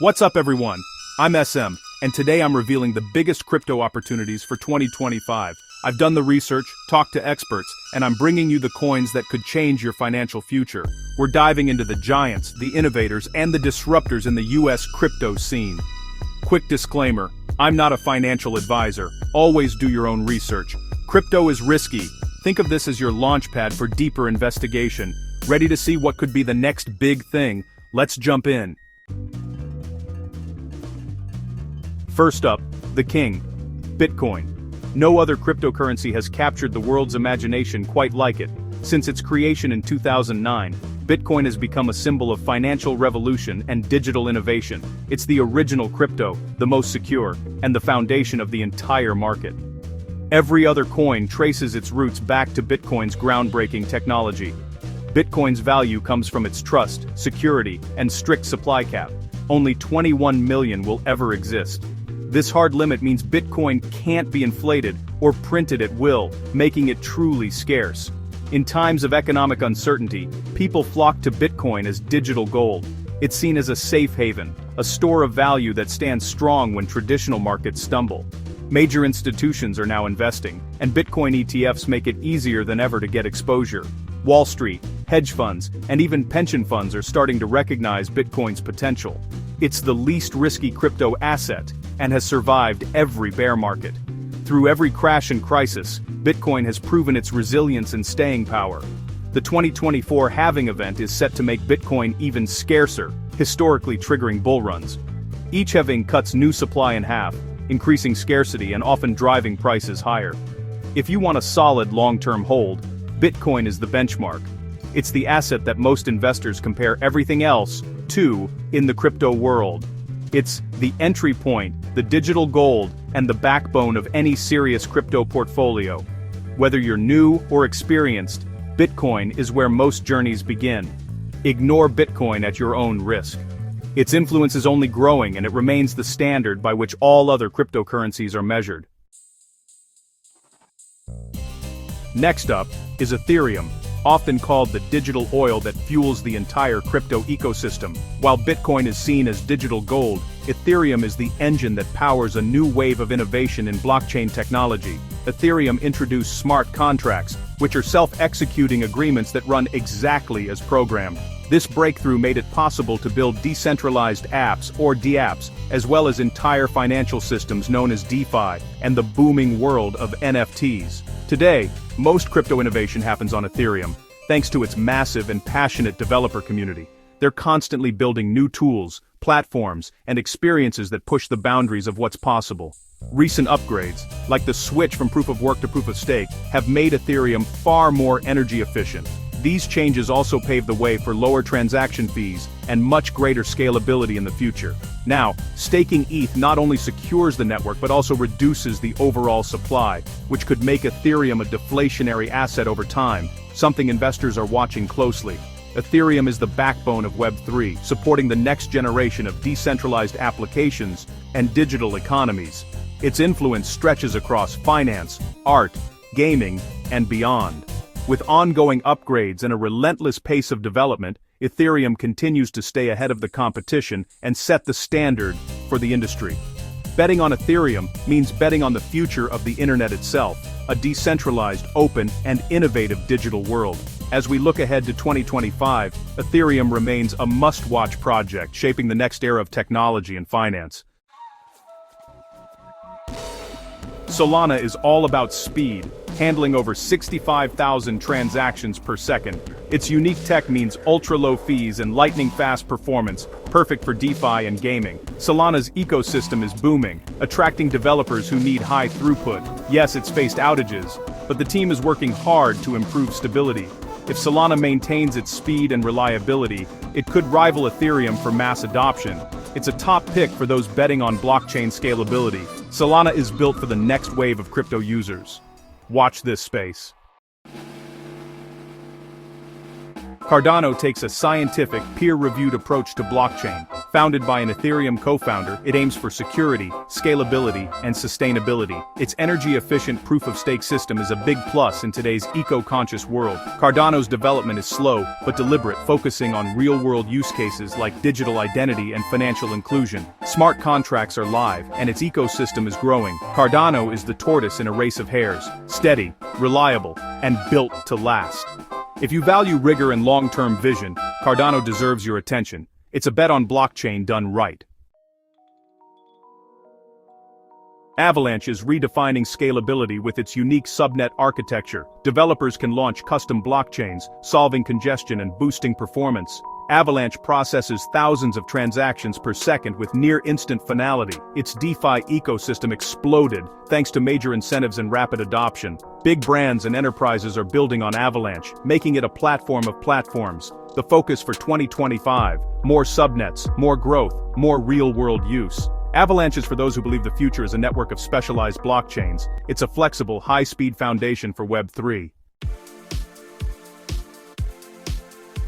What's up everyone? I'm SM, and today I'm revealing the biggest crypto opportunities for 2025. I've done the research, talked to experts, and I'm bringing you the coins that could change your financial future. We're diving into the giants, the innovators, and the disruptors in the US crypto scene. Quick disclaimer, I'm not a financial advisor. Always do your own research. Crypto is risky. Think of this as your launchpad for deeper investigation. Ready to see what could be the next big thing? Let's jump in. First up, the king, Bitcoin. No other cryptocurrency has captured the world's imagination quite like it. Since its creation in 2009, Bitcoin has become a symbol of financial revolution and digital innovation. It's the original crypto, the most secure, and the foundation of the entire market. Every other coin traces its roots back to Bitcoin's groundbreaking technology. Bitcoin's value comes from its trust, security, and strict supply cap. Only 21 million will ever exist. This hard limit means Bitcoin can't be inflated or printed at will, making it truly scarce. In times of economic uncertainty, people flock to Bitcoin as digital gold. It's seen as a safe haven, a store of value that stands strong when traditional markets stumble. Major institutions are now investing, and Bitcoin ETFs make it easier than ever to get exposure. Wall Street, hedge funds, and even pension funds are starting to recognize Bitcoin's potential. It's the least risky crypto asset, and has survived every bear market. Through every crash and crisis, Bitcoin has proven its resilience and staying power. The 2024 halving event is set to make Bitcoin even scarcer, historically triggering bull runs. Each halving cuts new supply in half, increasing scarcity and often driving prices higher. If you want a solid long-term hold, Bitcoin is the benchmark. It's the asset that most investors compare everything else to in the crypto world. It's the entry point, the digital gold, and the backbone of any serious crypto portfolio. Whether you're new or experienced, Bitcoin is where most journeys begin. Ignore Bitcoin at your own risk. Its influence is only growing, and it remains the standard by which all other cryptocurrencies are measured. Next up is Ethereum, often called the digital oil that fuels the entire crypto ecosystem. While Bitcoin is seen as digital gold, Ethereum is the engine that powers a new wave of innovation in blockchain technology. Ethereum introduced smart contracts, which are self-executing agreements that run exactly as programmed. This breakthrough made it possible to build decentralized apps, or dApps, as well as entire financial systems known as DeFi, and the booming world of NFTs. Today, most crypto innovation happens on Ethereum, thanks to its massive and passionate developer community. They're constantly building new tools, platforms, and experiences that push the boundaries of what's possible. Recent upgrades, like the switch from proof of work to proof of stake, have made Ethereum far more energy efficient. These changes also pave the way for lower transaction fees and much greater scalability in the future. Now, staking ETH not only secures the network but also reduces the overall supply, which could make Ethereum a deflationary asset over time, something investors are watching closely. Ethereum is the backbone of Web3, supporting the next generation of decentralized applications and digital economies. Its influence stretches across finance, art, gaming, and beyond. With ongoing upgrades and a relentless pace of development, Ethereum continues to stay ahead of the competition and set the standard for the industry. Betting on Ethereum means betting on the future of the internet itself, a decentralized, open, and innovative digital world. As we look ahead to 2025, Ethereum remains a must-watch project shaping the next era of technology and finance. Solana is all about speed, handling over 65,000 transactions per second. Its unique tech means ultra-low fees and lightning-fast performance, perfect for DeFi and gaming. Solana's ecosystem is booming, attracting developers who need high throughput. Yes, it's faced outages, but the team is working hard to improve stability. If Solana maintains its speed and reliability, it could rival Ethereum for mass adoption. It's a top pick for those betting on blockchain scalability. Solana is built for the next wave of crypto users. Watch this space. Cardano takes a scientific, peer-reviewed approach to blockchain. Founded by an Ethereum co-founder, it aims for security, scalability, and sustainability. Its energy-efficient proof-of-stake system is a big plus in today's eco-conscious world. Cardano's development is slow, but deliberate, focusing on real-world use cases like digital identity and financial inclusion. Smart contracts are live, and its ecosystem is growing. Cardano is the tortoise in a race of hares, steady, reliable, and built to last. If you value rigor and long-term vision, Cardano deserves your attention. It's a bet on blockchain done right. Avalanche is redefining scalability with its unique subnet architecture. Developers can launch custom blockchains, solving congestion and boosting performance. Avalanche processes thousands of transactions per second with near-instant finality. Its DeFi ecosystem exploded thanks to major incentives and rapid adoption. Big brands and enterprises are building on Avalanche, making it a platform of platforms. The focus for 2025: more subnets, more growth, more real-world use. Avalanche is for those who believe the future is a network of specialized blockchains. It's a flexible, high-speed foundation for Web3.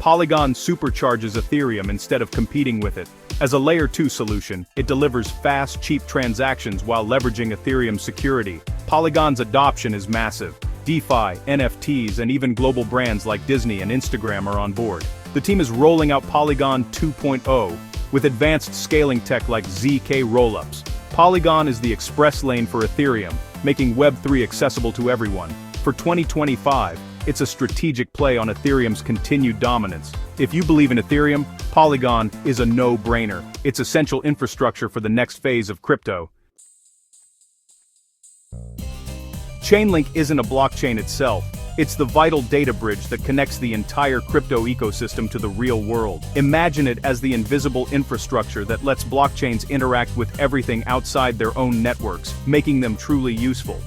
Polygon supercharges Ethereum instead of competing with it. As a Layer 2 solution, it delivers fast, cheap transactions while leveraging Ethereum's security. Polygon's adoption is massive. DeFi, NFTs, and even global brands like Disney and Instagram are on board. The team is rolling out Polygon 2.0, with advanced scaling tech like ZK rollups. Polygon is the express lane for Ethereum, making Web3 accessible to everyone. For 2025, it's a strategic play on Ethereum's continued dominance. If you believe in Ethereum, Polygon is a no-brainer. It's essential infrastructure for the next phase of crypto. Chainlink isn't a blockchain itself. It's the vital data bridge that connects the entire crypto ecosystem to the real world. Imagine it as the invisible infrastructure that lets blockchains interact with everything outside their own networks, making them truly useful.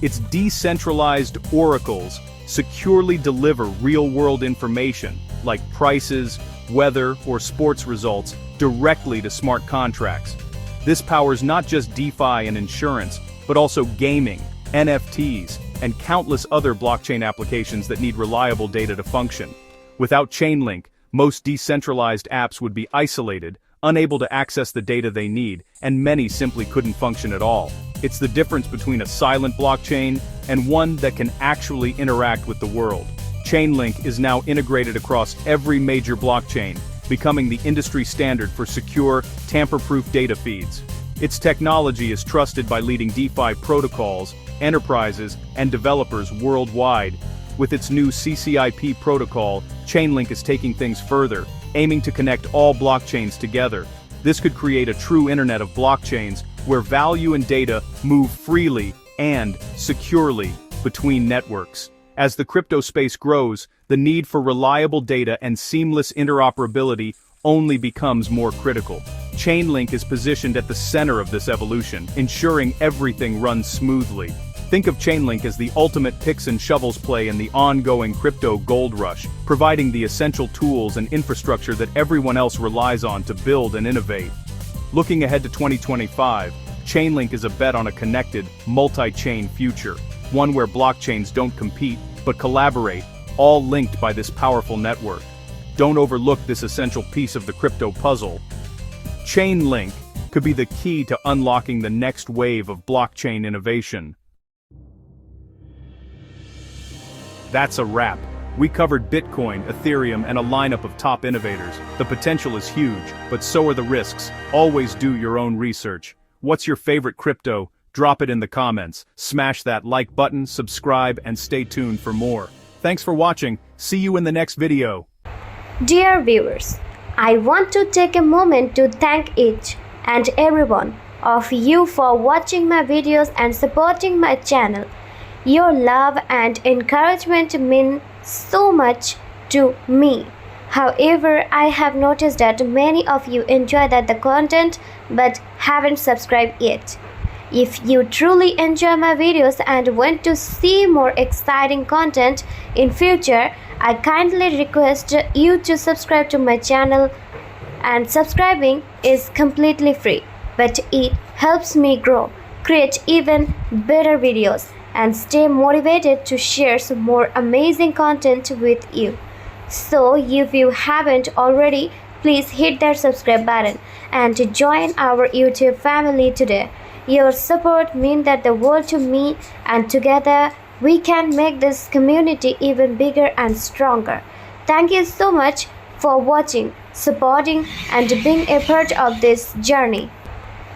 Its decentralized oracles securely deliver real-world information, like prices, weather, or sports results, directly to smart contracts. This powers not just DeFi and insurance, but also gaming, NFTs, and countless other blockchain applications that need reliable data to function. Without Chainlink, most decentralized apps would be isolated, unable to access the data they need, and many simply couldn't function at all. It's the difference between a silent blockchain and one that can actually interact with the world. Chainlink is now integrated across every major blockchain, becoming the industry standard for secure, tamper-proof data feeds. Its technology is trusted by leading DeFi protocols, enterprises, and developers worldwide. With its new CCIP protocol, Chainlink is taking things further, aiming to connect all blockchains together. This could create a true internet of blockchains, where value and data move freely and securely between networks. As the crypto space grows, the need for reliable data and seamless interoperability only becomes more critical. Chainlink is positioned at the center of this evolution, ensuring everything runs smoothly. Think of Chainlink as the ultimate picks and shovels play in the ongoing crypto gold rush, providing the essential tools and infrastructure that everyone else relies on to build and innovate. Looking ahead to 2025, Chainlink is a bet on a connected, multi-chain future, one where blockchains don't compete, but collaborate, all linked by this powerful network. Don't overlook this essential piece of the crypto puzzle. Chainlink could be the key to unlocking the next wave of blockchain innovation. That's a wrap. We covered Bitcoin, Ethereum, and a lineup of top innovators. The potential is huge, but so are the risks. Always do your own research. What's your favorite crypto? Drop it in the comments. Smash that like button, subscribe, and stay tuned for more. Thanks for watching. See you in the next video. Dear viewers, I want to take a moment to thank each and every one of you for watching my videos and supporting my channel. Your love and encouragement mean so much to me. However, I have noticed that many of you enjoy the content but haven't subscribed yet. If you truly enjoy my videos and want to see more exciting content in future, I kindly request you to subscribe to my channel, and subscribing is completely free, but it helps me grow, create even better videos, and stay motivated to share some more amazing content with you. So if you haven't already, please hit that subscribe button and join our YouTube family today. Your support means that the world to me, and together we can make this community even bigger and stronger. Thank you so much for watching, supporting, and being a part of this journey.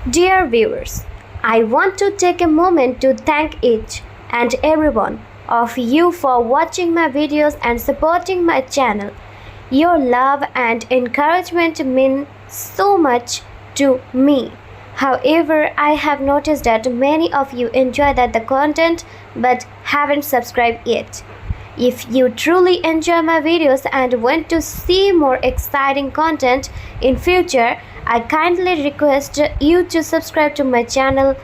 Dear viewers, I want to take a moment to thank each and every one of you for watching my videos and supporting my channel. Your love and encouragement mean so much to me. However, I have noticed that many of you enjoy the content but haven't subscribed yet. If you truly enjoy my videos and want to see more exciting content in future, I kindly request you to subscribe to my channel,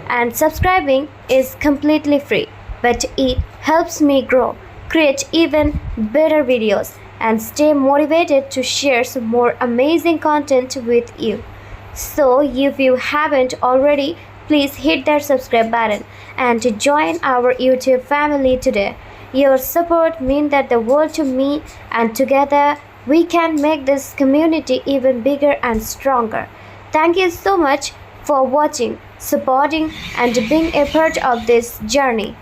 and subscribing is completely free, but it helps me grow, create even better videos, and stay motivated to share some more amazing content with you. So if you haven't already, please hit that subscribe button and join our YouTube family today. Your support means that the world to me, and together we can make this community even bigger and stronger. Thank you so much for watching, supporting, and being a part of this journey.